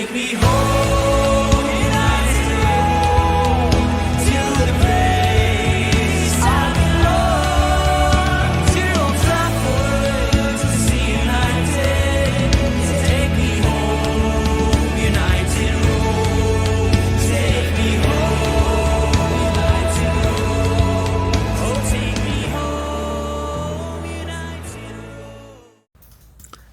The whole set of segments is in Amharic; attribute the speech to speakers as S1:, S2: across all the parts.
S1: take me home, United, to the place I belong, to Old Trafford, to see United. Take me home, United Road. Take me home, United Road. Oh, take me home, United Road.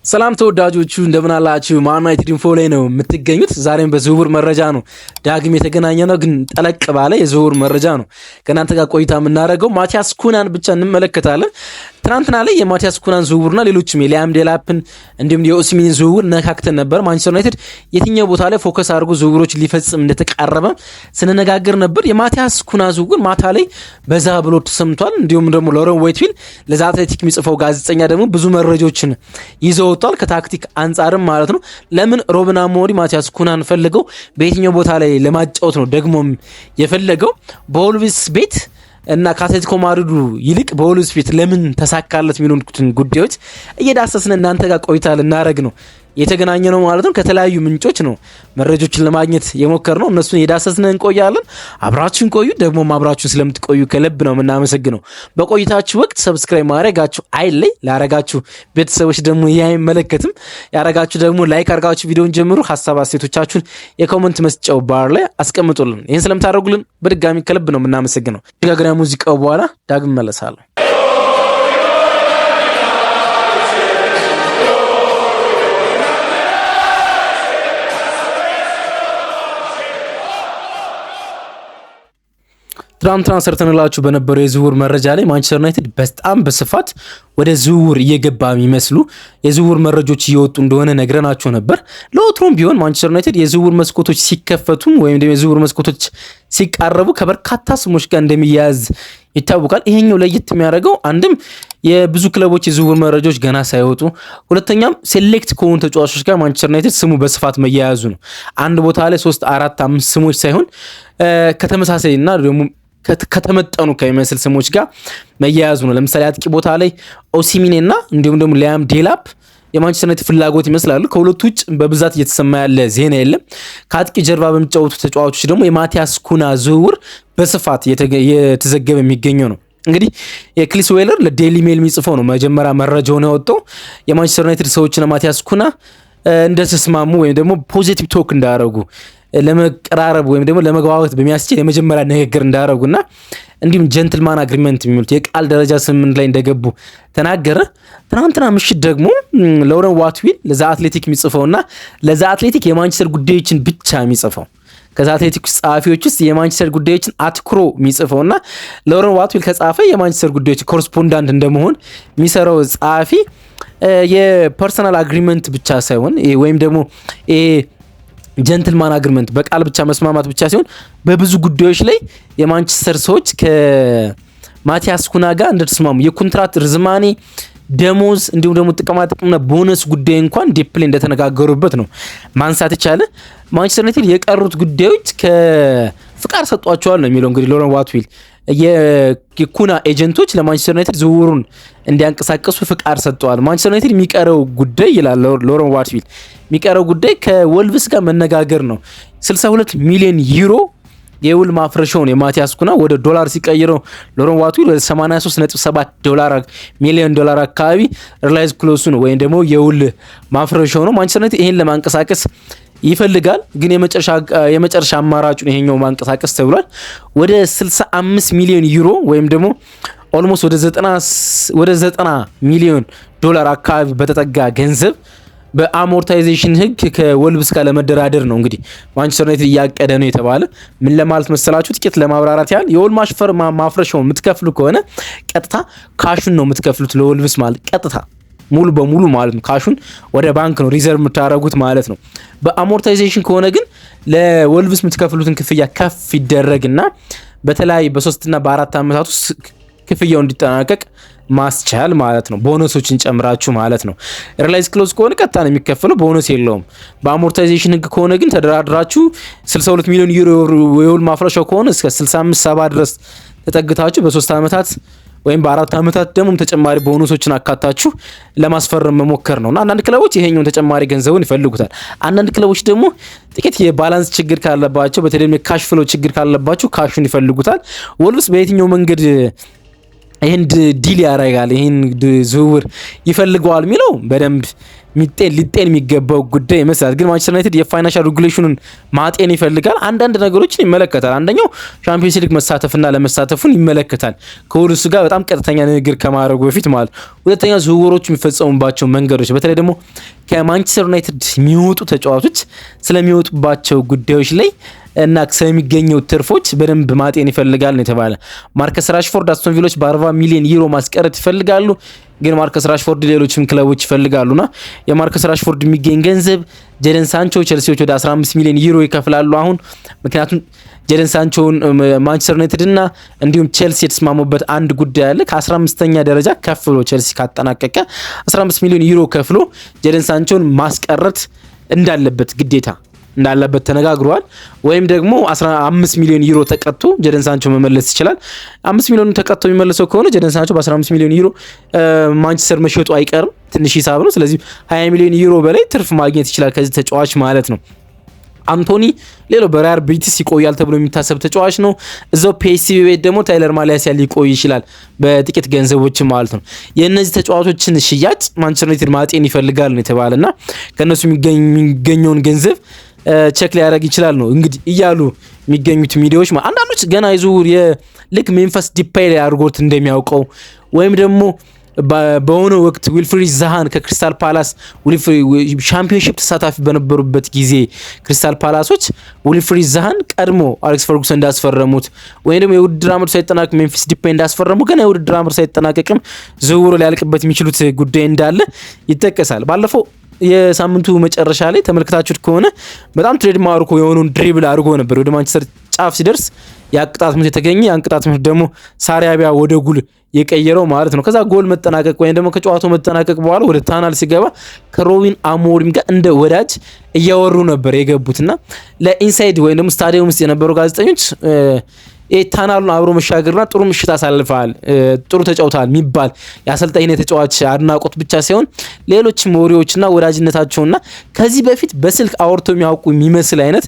S2: ሰላም ተወዳጆቹ እንደምን አላችሁ? ማን ዩናይትድ ኢንፎ ላይ ነው የምትገኙት። ዛሬም በዝውውር መረጃ ነው ዳግም የተገናኘ ነው፣ ግን ጠለቅ ባለ የዝውውር መረጃ ነው ከናንተ ጋር ቆይታ የምናደርገው። ማቲያስ ኩናን ብቻ እንመለከታለን። ትናንትና ላይ የማቲያስ ኩናን ዝውውርና ሌሎችም የሊያም ዴላፕን እንዲሁም የኦሲሚንን ዝውውር ነካክተን ነበር። ማንቸስተር ዩናይትድ የትኛው ቦታ ላይ ፎከስ አድርጎ ዝውውሮች ሊፈጽም እንደተቃረበ ስንነጋገር ነበር። የማቲያስ ኩና ዝውውር ማታ ላይ በዛ ብሎ ተሰምቷል። እንዲሁም ደግሞ ሎረን ዌይትፊልድ ለዛ አትሌቲክ የሚጽፈው ጋዜጠኛ ደግሞ ብዙ መረጃዎችን ይዘው ወጥቷል፣ ከታክቲክ አንጻርም ማለት ነው። ለምን ሮበን አሞሪም ማቲያስ ኩናን ፈልገው በየትኛው ቦታ ላይ ለማጫወት ነው ደግሞም የፈለገው በወልቭስ ቤት እና ከአትሌቲኮ ማድሪዱ ይልቅ በወልቭስ ቤት ለምን ተሳካለት የሚሉትን ጉዳዮች እየዳሰስን እናንተ ጋር ቆይታ ልናደርግ ነው የተገናኘ ነው ማለት ነው። ከተለያዩ ምንጮች ነው መረጃዎችን ለማግኘት የሞከር ነው። እነሱን እየዳሰስን እንቆያለን። አብራችሁን ቆዩ። ደግሞ አብራችሁን ስለምትቆዩ ከልብ ነው የምናመሰግነው። በቆይታችሁ ወቅት ሰብስክራይብ ማድረጋችሁ አይለይ። ላረጋችሁ ቤተሰቦች ደግሞ ይሄ አይመለከትም። ያረጋችሁ ደግሞ ላይክ አድርጋችሁ ቪዲዮን ጀምሩ። ሐሳብ አስተያየቶቻችሁን የኮሜንት መስጫው ባር ላይ አስቀምጡልን። ይሄን ስለምታደርጉልን በድጋሚ ከልብ ነው የምናመሰግነው። ሸጋገሪያ ሙዚቃው በኋላ ዳግም መለሳለሁ። ትናንትና ሰርተንላችሁ በነበረው የዝውውር መረጃ ላይ ማንቸስተር ዩናይትድ በጣም በስፋት ወደ ዝውውር እየገባ የሚመስሉ የዝውውር መረጃዎች እየወጡ እንደሆነ ነግረናችሁ ነበር። ለወትሮም ቢሆን ማንቸስተር ዩናይትድ የዝውውር መስኮቶች ሲከፈቱም ወይም ደግሞ የዝውውር መስኮቶች ሲቃረቡ ከበርካታ ስሞች ጋር እንደሚያያዝ ይታወቃል። ይሄኛው ለየት የሚያደርገው አንድም የብዙ ክለቦች የዝውውር መረጃዎች ገና ሳይወጡ፣ ሁለተኛም ሴሌክት ከሆኑ ተጫዋቾች ጋር ማንቸስተር ዩናይትድ ስሙ በስፋት መያያዙ ነው። አንድ ቦታ ላይ 3 4 5 ስሞች ሳይሆን ከተመሳሳይና ደግሞ ከተመጠኑ ከሚመስል ስሞች ጋር መያያዙ ነው። ለምሳሌ አጥቂ ቦታ ላይ ኦሲሚኔና እንዲሁም ደግሞ ሊያም ዴላፕ የማንቸስተር ዩናይትድ ፍላጎት ይመስላሉ። ከሁለቱ ውጭ በብዛት እየተሰማ ያለ ዜና የለም። ከአጥቂ ጀርባ በሚጫወቱ ተጫዋቾች ደግሞ የማቲያስ ኩና ዝውውር በስፋት የተዘገበ የሚገኘው ነው። እንግዲህ የክሪስ ዌለር ለዴይሊ ሜል የሚጽፈው ነው መጀመሪያ መረጃውን ያወጣው። የማንቸስተር ዩናይትድ ሰዎችና ማቲያስ ኩና እንደተስማሙ ወይም ደግሞ ፖዚቲቭ ቶክ እንዳደረጉ ለመቀራረብ ወይም ደግሞ ለመግባባት በሚያስችል የመጀመሪያ ንግግር እንዳደረጉና እንዲሁም ጀንትልማን አግሪመንት የሚሉት የቃል ደረጃ ስምምነት ላይ እንደገቡ ተናገረ። ትናንትና ምሽት ደግሞ ሎረን ዋትዊል ለዛ አትሌቲክ የሚጽፈውና ለዛ አትሌቲክ የማንቸስተር ጉዳዮችን ብቻ የሚጽፈው ከዛ አትሌቲክ ጸሐፊዎች ውስጥ የማንቸስተር ጉዳዮችን አትኩሮ የሚጽፈውና ሎረን ዋትዊል ከጻፈ የማንቸስተር ጉዳዮች ኮረስፖንዳንት እንደመሆን የሚሰራው ጸሐፊ የፐርሰናል አግሪመንት ብቻ ሳይሆን ወይም ደግሞ ጀንትልማን አግሪመንት በቃል ብቻ መስማማት ብቻ ሲሆን በብዙ ጉዳዮች ላይ የማንቸስተር ሰዎች ከማቲያስ ኩና ጋር እንደተስማሙ የኮንትራት ርዝማኔ፣ ደሞዝ እንዲሁም ደግሞ ጥቅማጥቅምና ቦነስ ጉዳይ እንኳን ዲፕሊ እንደተነጋገሩበት ነው ማንሳት ይቻለ። ማንቸስተር ዩናይትድ የቀሩት ጉዳዮች ከፍቃድ ሰጧቸዋል ነው የሚለው እንግዲህ ሎረን ዋትዊል። የኩና ኤጀንቶች ለማንቸስተር ዩናይትድ ዝውውሩን እንዲያንቀሳቀሱ ፍቃድ ሰጥተዋል። ማንቸስተር ዩናይትድ የሚቀረው ጉዳይ ይላል ሎረን ዋትዊል፣ የሚቀረው ጉዳይ ከወልቭስ ጋር መነጋገር ነው። 62 ሚሊዮን ዩሮ የውል ማፍረሻውን የማቲያስ ኩና ወደ ዶላር ሲቀይረው ሎረን ዋትዊል ወደ 83.7 ሚሊዮን ዶላር አካባቢ ሪላይዝ ክሎሱ ነው ወይም ደግሞ የውል ማፍረሻው ነው። ማንቸስተር ዩናይትድ ይሄን ለማንቀሳቀስ ይፈልጋል፣ ግን የመጨረሻ አማራጩን ይሄኛው ማንቀሳቀስ ተብሏል። ወደ 65 ሚሊዮን ዩሮ ወይም ደግሞ ኦልሞስት ወደ 90 ሚሊዮን ዶላር አካባቢ በተጠጋ ገንዘብ በአሞርታይዜሽን ህግ ከወልቭስ ጋር ለመደራደር ነው እንግዲህ ማንቸስተር ዩናይትድ እያቀደ ነው የተባለ። ምን ለማለት መሰላችሁ? ጥቂት ለማብራራት ያህል የውል ማፍረሻውን የምትከፍሉ ከሆነ ቀጥታ ካሹን ነው የምትከፍሉት ለወልቭስ ማለት ቀጥታ ሙሉ በሙሉ ማለት ነው። ካሹን ወደ ባንክ ነው ሪዘርቭ የምታደርጉት ማለት ነው። በአሞርታይዜሽን ከሆነ ግን ለወልቭስ የምትከፍሉትን ክፍያ ከፍ ይደረግና በተለያዩ በ3 እና በ4 ዓመታት ውስጥ ክፍያው እንዲጠናቀቅ ማስቻል ማለት ነው። ቦነሶችን ጨምራችሁ ማለት ነው። ሪላይዝ ክሎዝ ከሆነ ቀጥታ ነው የሚከፈለው፣ ቦነስ የለውም። በአሞርታይዜሽን ህግ ከሆነ ግን ተደራድራችሁ 62 ሚሊዮን ዩሮ የውል ማፍረሻው ከሆነ እስከ 65 70 ድረስ ተጠግታችሁ በ3 ዓመታት ወይም በ4 ዓመታት ደግሞ ተጨማሪ ቦነሶችን አካታችሁ ለማስፈረም መሞከር ነውና አንዳንድ ክለቦች ይሄኛውን ተጨማሪ ገንዘቡን ይፈልጉታል። አንዳንድ ክለቦች ደግሞ ጥቂት የባላንስ ችግር ካለባቸው በተለይም የካሽ ፍሎ ችግር ካለባቸው ካሹን ይፈልጉታል። ወልቭስ በየትኛው መንገድ ይሄን ዲል ያደርጋል ይሄን ዝውውር ይፈልገዋል የሚለው በደንብ ሊጤን የሚገባው ጉዳይ ይመስላል። ግን ማንቸስተር ዩናይትድ የፋይናንሻል ሬጉሌሽኑን ማጤን ይፈልጋል። አንዳንድ ነገሮችን ይመለከታል። አንደኛው ቻምፒየንስ ሊግ መሳተፍና ለመሳተፉን ይመለከታል ከወልቭስ ጋር በጣም ቀጥተኛ ንግግር ከማድረጉ በፊት ማለት። ሁለተኛው ዝውውሮች የሚፈጸሙባቸው መንገዶች በተለይ ደግሞ ከማንቸስተር ዩናይትድ የሚወጡ ተጫዋቾች ስለሚወጡባቸው ጉዳዮች ላይ እና ስለሚገኘው ትርፎች በደንብ ማጤን ይፈልጋል ነው የተባለ። ማርከስ ራሽፎርድ አስቶን ቪሎች በ40 ሚሊዮን ዩሮ ማስቀረት ይፈልጋሉ። ግን ማርከስ ራሽፎርድ ሌሎችም ክለቦች ይፈልጋሉና የማርከስ ራሽፎርድ የሚገኝ ገንዘብ ጀደን ሳንቾ ቸልሲዎች ወደ 15 ሚሊዮን ዩሮ ይከፍላሉ አሁን። ምክንያቱም ጀደን ሳንቾን ማንቸስተር ዩናይትድ እና እንዲሁም ቸልሲ የተስማሙበት አንድ ጉዳይ አለ። ከ15ኛ ደረጃ ከፍ ብሎ ቸልሲ ካጠናቀቀ 15 ሚሊዮን ዩሮ ከፍሎ ጀደን ሳንቾን ማስቀረት እንዳለበት ግዴታ እንዳለበት ተነጋግሯል። ወይም ደግሞ 15 ሚሊዮን ዩሮ ተቀጥቶ ጀደን ሳንቾ መመለስ ይችላል። 5 ሚሊዮን ተቀጥቶ የሚመለሰው ከሆነ ጀደን ሳንቾ በ15 ሚሊዮን ዩሮ ማንቸስተር መሸጡ አይቀርም። ትንሽ ሂሳብ ነው። ስለዚህ 20 ሚሊዮን ዩሮ በላይ ትርፍ ማግኘት ይችላል ከዚህ ተጫዋች ማለት ነው። አንቶኒ ሌላው በሪያል ቤቲስ ይቆያል ተብሎ የሚታሰብ ተጫዋች ነው። እዛው ፒኤስቪ ቤት ደግሞ ታይለር ማሊያሲያ ሊቆይ ይችላል በጥቂት ገንዘቦች ማለት ነው። የእነዚህ ተጫዋቾችን ሽያጭ ማንቸስተር ዩናይትድ ማጤን ይፈልጋል ነው የተባለና ከነሱ የሚገኘውን ገንዘብ ቼክ ሊያደርግ ይችላል ነው እንግዲህ እያሉ የሚገኙት ሚዲያዎች። አንዳንዶች ገና የዝውውር ልክ ሜምፊስ ዲፓይ ላይ አድርጎት እንደሚያውቀው ወይም ደግሞ በሆነ ወቅት ዊልፍሪድ ዛሃን ከክሪስታል ፓላስ ሻምፒዮንሺፕ ተሳታፊ በነበሩበት ጊዜ ክሪስታል ፓላሶች ዊልፍሪድ ዛሃን ቀድሞ አሌክስ ፈርጉሰን እንዳስፈረሙት ወይም ደግሞ የውድድር ዓመቱ ሳይጠናቀቅ ሜምፊስ ዲፓይ እንዳስፈረሙ ገና የውድድር ዓመቱ ሳይጠናቀቅም ዝውውሩ ሊያልቅበት የሚችሉት ጉዳይ እንዳለ ይጠቀሳል። ባለፈው የሳምንቱ መጨረሻ ላይ ተመልክታችሁት ከሆነ በጣም ትሬድ ማርኮ የሆነውን ድሪብል አድርጎ ነበር ወደ ማንቸስተር ጫፍ ሲደርስ የቅጣት ምት የተገኘ የቅጣት ምት ደግሞ ሳሪያቢያ ወደ ጎል የቀየረው ማለት ነው። ከዛ ጎል መጠናቀቅ ወይም ደግሞ ከጨዋታው መጠናቀቅ በኋላ ወደ ታናል ሲገባ ከሮቢን አሞሪም ጋር እንደ ወዳጅ እያወሩ ነበር የገቡትና ለኢንሳይድ ወይም ደግሞ ስታዲየም ውስጥ የነበሩ ጋዜጠኞች ታናሉን አብሮ መሻገርና ጥሩ ምሽት አሳልፈዋል፣ ጥሩ ተጫውተዋል የሚባል የአሰልጣኝ ተጫዋች አድናቆት ብቻ ሳይሆን ሌሎችም ወሬዎችና ወዳጅነታቸውና ከዚህ በፊት በስልክ አውርተው የሚያውቁ የሚመስል አይነት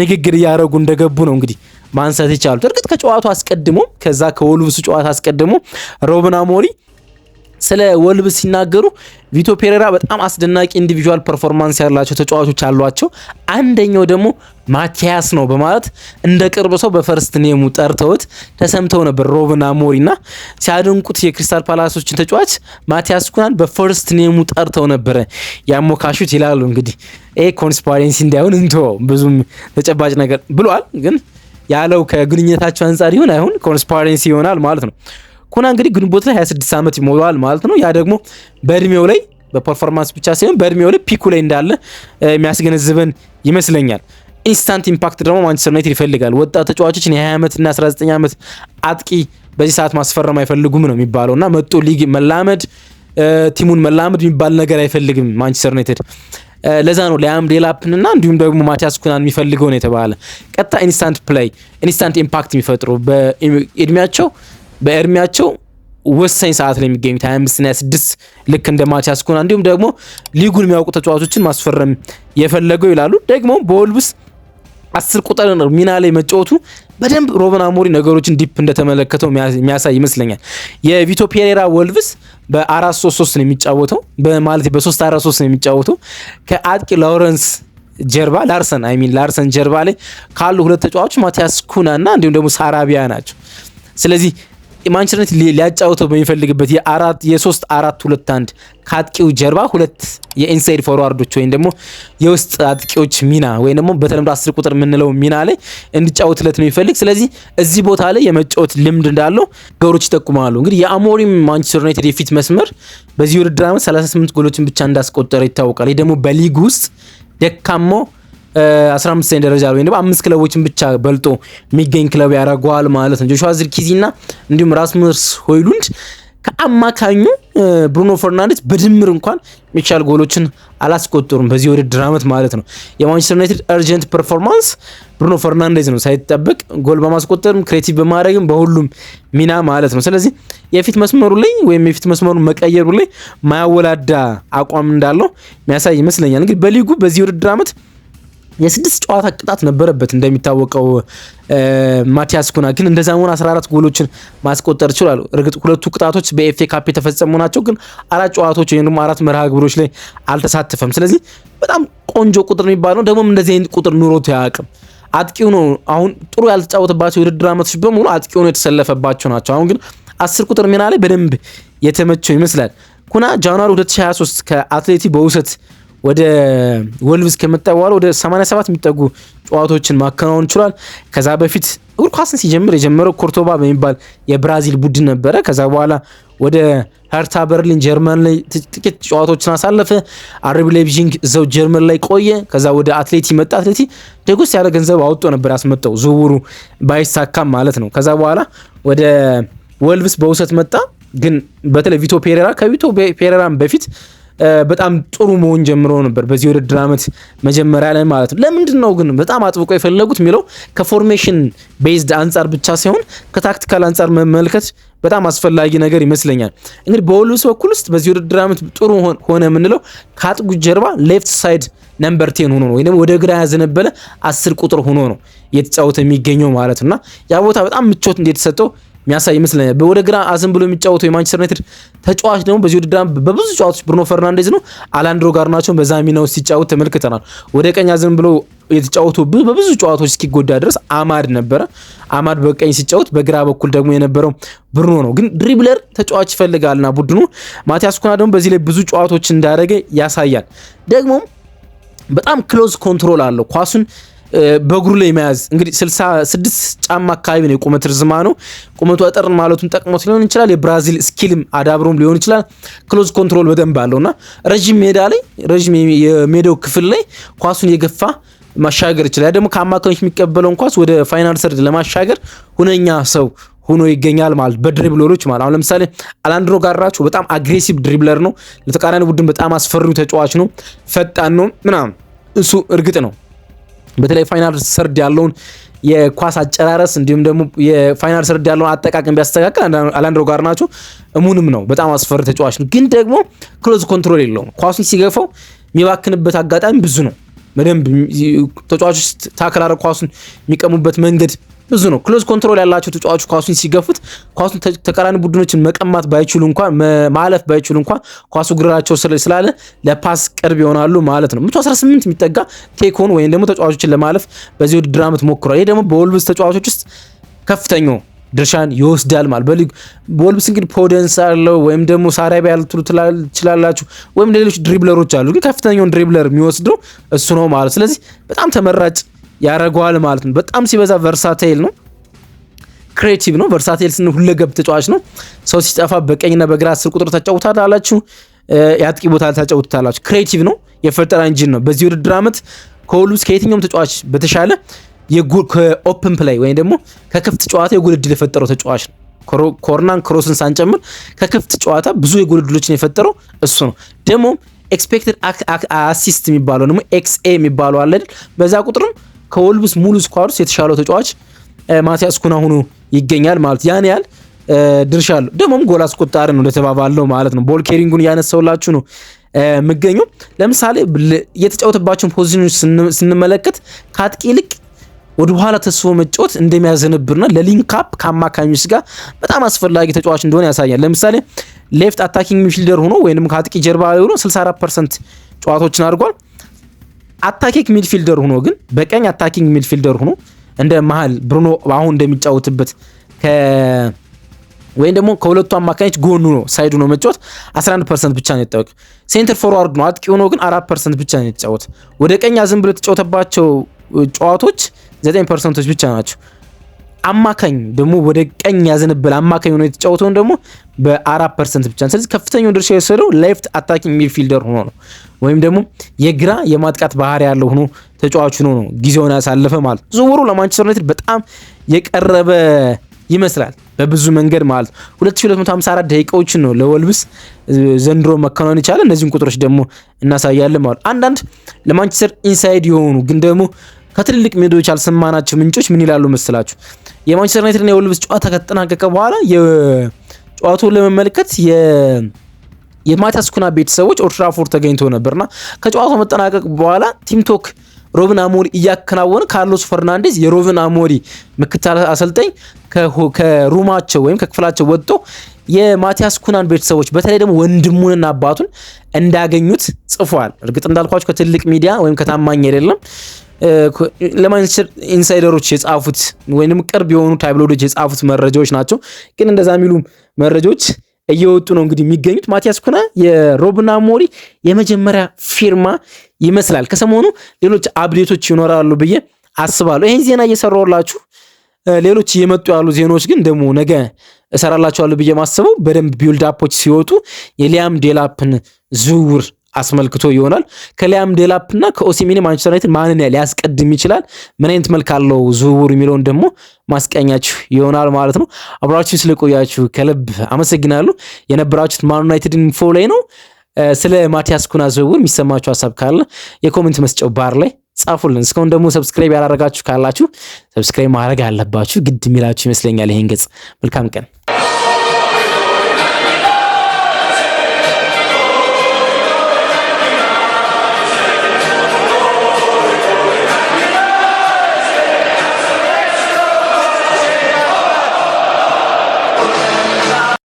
S2: ንግግር እያደረጉ እንደገቡ ነው እንግዲህ ማንሳት ይቻላል። እርግጥ ከጨዋታው አስቀድሞ ከዛ ከወልቭስ ጨዋታ አስቀድሞ ሮበን አሞሪም ስለ ወልቭስ ሲናገሩ ቪቶ ፔሬራ በጣም አስደናቂ ኢንዲቪጁዋል ፐርፎርማንስ ያላቸው ተጫዋቾች አሏቸው፣ አንደኛው ደግሞ ማቲያስ ነው በማለት እንደ ቅርብ ሰው በፈርስት ኔሙ ጠርተውት ተሰምተው ነበር። ሮበን አሞሪምና ሲያደንቁት የክሪስታል ፓላሶችን ተጫዋች ማቲያስ ኩናን በፈርስት ኔሙ ጠርተው ነበረ ያሞካሹት ይላሉ። እንግዲህ ኮንስፓሬንሲ እንዳይሆን ብዙም ተጨባጭ ነገር ብሏል፣ ግን ያለው ከግንኙነታቸው አንጻር ይሁን አይሁን ኮንስፓሬንሲ ይሆናል ማለት ነው። ኩና እንግዲህ ግንቦት ላይ 26 ዓመት ይሞላዋል ማለት ነው። ያ ደግሞ በእድሜው ላይ በፐርፎርማንስ ብቻ ሳይሆን በእድሜው ላይ ፒኩ ላይ እንዳለ የሚያስገነዝበን ይመስለኛል። ኢንስታንት ኢምፓክት ደግሞ ማንቸስተር ዩናይትድ ይፈልጋል። ወጣት ተጫዋቾችን የ20 ዓመት እና 19 ዓመት አጥቂ በዚህ ሰዓት ማስፈረም አይፈልጉም ነው የሚባለውና መጥቶ ሊግ መላመድ ቲሙን መላመድ የሚባል ነገር አይፈልግም ማንቸስተር ዩናይትድ። ለዛ ነው ሊያም ዴላፕንና እንዲሁም ደግሞ ማቲያስ ኩናን የሚፈልገው ነው የተባለ። ቀጥታ ኢንስታንት ፕሌይ ኢንስታንት ኢምፓክት የሚፈጥሩ በእድሜያቸው ወሳኝ ሰዓት ላይ የሚገኙት 25 እና 26 ልክ እንደ ማቲያስ ኩና እንዲሁም ደግሞ ሊጉን የሚያውቁ ተጫዋቾችን ማስፈረም የፈለገው ይላሉ። ደግሞ በወልቭስ 10 ቁጥር ሚና ላይ መጫወቱ በደንብ ሮበን አሞሪም ነገሮችን ዲፕ እንደተመለከተው የሚያሳይ ይመስለኛል። የቪቶ ፔሬራ ወልቭስ በ4-3-3 ነው የሚጫወተው፣ በማለት በ3-4-3 ነው የሚጫወተው። ከአጥቂ ላርሰን ጀርባ ላይ ካሉ ሁለት ተጫዋቾች ማቲያስ ኩና እና እንዲሁም ደግሞ ሳራቢያ ናቸው። ስለዚህ ማንቸስተር ዩናይትድ ሊያጫውተው በሚፈልግበት የ3-4-2-1 ከአጥቂው ጀርባ ሁለት የኢንሳይድ ፎርዋርዶች ወይም ደግሞ የውስጥ አጥቂዎች ሚና ወይም ደግሞ በተለምዶ 10 ቁጥር የምንለው ሚና ላይ እንዲጫወትለት ነው የሚፈልግ። ስለዚህ እዚህ ቦታ ላይ የመጫወት ልምድ እንዳለው ነገሮች ይጠቁማሉ። እንግዲህ የአሞሪም ማንቸስተር ዩናይትድ የፊት መስመር በዚህ ውድድር ዓመት 38 ጎሎችን ብቻ እንዳስቆጠረ ይታወቃል። ይህ ደግሞ በሊግ ውስጥ ደካማው 15ኛ ደረጃ ላይ ወይም 5 ክለቦችን ብቻ በልጦ የሚገኝ ክለብ ያደርገዋል ማለት ነው። ጆሹዋ ዚርክዚና እንዲሁም ራስሙስ ሆይሉንድ ከአማካኙ ብሩኖ ፈርናንዴዝ በድምር እንኳን የሚቻል ጎሎችን አላስቆጠሩም በዚህ ውድድር ዓመት ማለት ነው። የማንቸስተር ዩናይትድ አርጀንት ፐርፎርማንስ ብሩኖ ፈርናንዴዝ ነው ሳይጠበቅ ጎል በማስቆጠርም ክሬቲቭ በማድረግም በሁሉም ሚና ማለት ነው። ስለዚህ የፊት መስመሩ ላይ ወይም የፊት መስመሩን መቀየሩ ላይ ማያወላዳ አቋም እንዳለው የሚያሳይ ይመስለኛል። እንግዲህ በሊጉ በዚህ ውድድር ዓመት የ6 ጨዋታ ቅጣት ነበረበት እንደሚታወቀው ማቲያስ ኩና ግን እንደዛ ሆነ 14 ጎሎችን ማስቆጠር ይችላል። እርግጥ ሁለቱ ቅጣቶች በኤፍኤ ካፕ የተፈጸሙ ናቸው፣ ግን 4 ጨዋታዎች ወይም ደግሞ 4 መርሃ ግብሮች ላይ አልተሳተፈም። ስለዚህ በጣም ቆንጆ ቁጥር የሚባለው ደግሞ እንደዚህ አይነት ቁጥር ኑሮት አያውቅም። አጥቂው ነው አሁን ጥሩ ያልተጫወተባቸው የውድድር ዓመቶች በሙሉ አጥቂው ነው የተሰለፈባቸው ናቸው። አሁን ግን 10 ቁጥር ሚና ላይ በደንብ የተመቸው ይመስላል። ኩና ጃንዋሪ 2023 ከአትሌቲ በውሰት ወደ ወልቭስ ከመጣ በኋላ ወደ 87 የሚጠጉ ጨዋታዎችን ማከናወን ችሏል። ከዛ በፊት እግር ኳስን ሲጀምር የጀመረው ኮርቶባ በሚባል የብራዚል ቡድን ነበረ። ከዛ በኋላ ወደ ሄርታ በርሊን ጀርመን ላይ ጥቂት ጨዋታዎችን አሳለፈ። አርቢ ላይፕዚግ እዛው ጀርመን ላይ ቆየ። ከዛ ወደ አትሌቲ መጣ። አትሌቲ ደጎስ ያለ ገንዘብ አውጥቶ ነበር ያስመጣው ዝውውሩ ባይሳካም ማለት ነው። ከዛ በኋላ ወደ ወልቭስ በውሰት መጣ። ግን በተለይ ቪቶ ፔሬራ ከቪቶ ፔሬራም በፊት በጣም ጥሩ መሆን ጀምሮ ነበር በዚህ ውድድር ዓመት መጀመሪያ ላይ ማለት ነው። ለምንድን ነው ግን በጣም አጥብቆ የፈለጉት የሚለው ከፎርሜሽን ቤዝድ አንጻር ብቻ ሳይሆን ከታክቲካል አንጻር መመልከት በጣም አስፈላጊ ነገር ይመስለኛል። እንግዲህ በወልቭስ በኩል ውስጥ በዚህ ውድድር ዓመት ጥሩ ሆነ የምንለው ከአጥቁ ጀርባ ሌፍት ሳይድ ነምበር 10 ሆኖ ነው ወይም ወደ ግራ ያዘነበለ 10 ቁጥር ሆኖ ነው እየተጫወተ የሚገኘው ማለት ነውና ያ ቦታ በጣም ምቾት እንደተሰጠው የሚያሳይ ይመስለኛል። ወደ ግራ አዘን ብሎ የሚጫወተው የማንቸስተር ዩናይትድ ተጫዋች ደግሞ በዚህ ውድድር በብዙ ጨዋታዎች ብሩኖ ፈርናንዴዝ ነው። አላንድሮ ጋርናቾን በዛ ሚና ውስጥ ሲጫወት ተመልክተናል። ወደ ቀኝ አዘን ብሎ የተጫወቱ በብዙ ጨዋታዎች እስኪጎዳ ድረስ አማድ ነበረ። አማድ በቀኝ ሲጫወት፣ በግራ በኩል ደግሞ የነበረው ብሩኖ ነው። ግን ድሪብለር ተጫዋች ይፈልጋልና ቡድኑ ማቲያስ ኩና ደግሞ በዚህ ላይ ብዙ ጨዋታዎች እንዳደረገ ያሳያል። ደግሞ በጣም ክሎዝ ኮንትሮል አለው ኳሱን በእግሩ ላይ መያዝ። እንግዲህ 66 ጫማ አካባቢ ነው የቁመት ርዝማኑ። ቁመቱ አጠር ማለቱን ጠቅሞት ሊሆን ይችላል፣ የብራዚል ስኪልም አዳብሮም ሊሆን ይችላል። ክሎዝ ኮንትሮል በደንብ አለውና ረጅም ሜዳ ላይ ረጅም የሜዳው ክፍል ላይ ኳሱን የገፋ ማሻገር ይችላል። ደግሞ ከአማካኞች የሚቀበለውን ኳስ ወደ ፋይናል ሰርድ ለማሻገር ሁነኛ ሰው ሆኖ ይገኛል ማለት በድሪብለሮች ማለት። አሁን ለምሳሌ አላንድሮ ጋርናቾ በጣም አግሬሲቭ ድሪብለር ነው። ለተቃራኒ ቡድን በጣም አስፈሪው ተጫዋች ነው። ፈጣን ነው ምናምን። እሱ እርግጥ ነው በተለይ ፋይናል ሰርድ ያለውን የኳስ አጨራረስ እንዲሁም ደግሞ የፋይናል ሰርድ ያለውን አጠቃቀም ቢያስተካክል አላንድሮ ጋርናቾ እሙንም ነው በጣም አስፈሪ ተጫዋች ነው። ግን ደግሞ ክሎዝ ኮንትሮል የለውም። ኳሱን ሲገፋው የሚባክንበት አጋጣሚ ብዙ ነው። በደንብ ተጫዋቾች ታክል አድርገው ኳሱን የሚቀሙበት መንገድ ብዙ ነው። ክሎዝ ኮንትሮል ያላቸው ተጫዋቾች ኳሱን ሲገፉት ኳሱን ተቃራኒ ቡድኖችን መቀማት ባይችሉ እንኳን ማለፍ ባይችሉ እንኳን ኳሱ እግራቸው ስላለ ለፓስ ቅርብ ይሆናሉ ማለት ነው። 118 የሚጠጋ ቴክን ወይም ደግሞ ተጫዋቾችን ለማለፍ በዚህ ውድድር ዓመት ሞክሯል። ይሄ ደግሞ በወልቭስ ተጫዋቾች ውስጥ ከፍተኛው ድርሻን ይወስዳል ማለት በወልቭስ እንግዲህ ፖደንስ አለው ወይም ደግሞ ሳራቢያ ያልትሉ ትችላላችሁ ወይም ሌሎች ድሪብለሮች አሉ፣ ግን ከፍተኛውን ድሪብለር የሚወስደው እሱ ነው ማለት። ስለዚህ በጣም ተመራጭ ያረጋዋል ማለት ነው። በጣም ሲበዛ ቨርሳታይል ነው፣ ክሬቲቭ ነው። ቨርሳታይል ስን ሁለገብ ተጫዋች ነው። ሰው ሲጠፋ በቀኝና በግራ 10 ቁጥር ተጫውታላችሁ፣ የአጥቂ ቦታ ተጫውታላችሁ። ክሬቲቭ ነው፣ የፈጠራ ኢንጂን ነው። በዚህ ውድድር ዓመት ከወልቭስ ከየትኛውም ተጫዋች በተሻለ ከኦፕን ፕሌይ ወይም ደግሞ ከክፍት ጨዋታ የጎል ዕድል የፈጠረው ተጫዋች ነው። ኮርናን ክሮስን ሳንጨምር ከክፍት ጨዋታ ብዙ የጎል ዕድሎችን የፈጠረው እሱ ነው። ደግሞ ኤክስፔክትድ አሲስት የሚባለው ደግሞ ኤክስኤ የሚባለው አለ አይደል? በዛ ቁጥርም ከወልቭስ ሙሉ ስኳድ ውስጥ የተሻለው ተጫዋች ማቲያስ ኩና ሆኖ ይገኛል ማለት ያን ያህል ድርሻ አለው። ደግሞም ጎል አስቆጣሪ ነው ለተባባለው ማለት ነው። ቦል ኬሪንጉን እያነሳውላችሁ ነው የምገኘው። ለምሳሌ የተጫወተባቸውን ፖዚሽኖች ስንመለከት ከአጥቂ ይልቅ ወደ ኋላ ተስፎ መጫወት እንደሚያዘነብርና ለሊንክ አፕ ከአማካኞች ጋር በጣም አስፈላጊ ተጫዋች እንደሆነ ያሳያል። ለምሳሌ ሌፍት አታኪንግ ሚድፊልደር ሆኖ ወይንም ከአጥቂ ጀርባ ሆኖ 64% ጨዋታዎችን አድርጓል። አታኪንግ ሚድፊልደር ሆኖ ግን በቀኝ አታኪንግ ሚድፊልደር ሆኖ እንደ መሃል ብሩኖ አሁን እንደሚጫወትበት ወይም ደግሞ ከሁለቱ አማካኞች ጎኑ ነው ሳይዱ ነው መጫወት 11% ብቻ ነው የተጫወተው። ሴንተር ፎርዋርድ ነው አጥቂ ሆኖ ግን 4% ብቻ ነው የተጫወተው። ወደ ቀኝ ዝም ብሎ የተጫወተባቸው ጨዋታዎች 9% ብቻ ናቸው። አማካኝ ደግሞ ወደ ቀኝ ያዘነበለ አማካኝ ሆኖ የተጫወተውን ደግሞ በ4% ብቻ ነው። ስለዚህ ከፍተኛውን ድርሻ የወሰደው ሌፍት አታኪንግ ሚድፊልደር ሆኖ ነው ወይም ደግሞ የግራ የማጥቃት ባህሪ ያለው ሆኖ ተጫዋች ሆኖ ነው ጊዜውን ያሳለፈ ማለት። ዝውውሩ ለማንቸስተር ዩናይትድ በጣም የቀረበ ይመስላል በብዙ መንገድ ማለት 2254 ደቂቃዎችን ነው ለወልቭስ ዘንድሮ መከናወን ይቻላል። እነዚህን ቁጥሮች ደግሞ እናሳያለን ማለት አንዳንድ ለማንቸስተር ኢንሳይድ የሆኑ ግን ደግሞ ከትልልቅ ሜዲያዎች ያልሰማናቸው ምንጮች ምን ይላሉ መስላችሁ? የማንቸስተር ዩናይትድ እና የወልቭስ ጨዋታ ከተጠናቀቀ በኋላ የጨዋታውን ለመመልከት የማቲያስ ኩና ቤተሰቦች ኦልድ ትራፎርድ ተገኝተው ነበርና ከጨዋታው መጠናቀቅ በኋላ ቲምቶክ ሮብን አሞሪ እያከናወነ ካርሎስ ፈርናንዴዝ የሮብን አሞሪ ምክትል አሰልጣኝ ከሩማቸው ወይም ከክፍላቸው ወጥቶ የማቲያስ ኩናን ቤተሰቦች በተለይ ደግሞ ወንድሙንና አባቱን እንዳገኙት ጽፏል። እርግጥ እንዳልኳችሁ ከትልቅ ሚዲያ ወይም ከታማኝ አይደለም፣ ለማንቸስተር ኢንሳይደሮች የጻፉት ወይንም ቅርብ የሆኑ ታብሎዶች የጻፉት መረጃዎች ናቸው። ግን እንደዛ የሚሉ መረጃዎች እየወጡ ነው እንግዲህ የሚገኙት። ማቲያስ ኩና የሮብን አሞሪ የመጀመሪያ ፊርማ ይመስላል። ከሰሞኑ ሌሎች አፕዴቶች ይኖራሉ ብዬ አስባለሁ። ይሄን ዜና እየሰራሁላችሁ ሌሎች እየመጡ ያሉ ዜናዎች ግን ደግሞ ነገ እሰራላችኋለሁ ብዬ ማስበው በደንብ ቢልድ አፖች ሲወጡ የሊያም ዴላፕን ዝውውር አስመልክቶ ይሆናል። ከሊያም ዴላፕና ከኦሲሜኒ ማንቸስተር ዩናይትድ ማንን ሊያስቀድም ይችላል፣ ምን አይነት መልክ አለው ዝውውር የሚለውን ደግሞ ማስቀኛችሁ ይሆናል ማለት ነው። አብራችሁ ስለቆያችሁ ከልብ አመሰግናለሁ። የነበራችሁት ማን ዩናይትድ ኢንፎ ላይ ነው። ስለ ማቲያስ ኩና ዝውውር የሚሰማችሁ ሀሳብ ካለ የኮሜንት መስጫው ባር ላይ ጻፉልን። እስካሁን ደግሞ ሰብስክራይብ ያላረጋችሁ ካላችሁ ሰብስክራይብ ማድረግ አለባችሁ፣ ግድ የሚላችሁ ይመስለኛል ይሄን ገጽ። መልካም ቀን።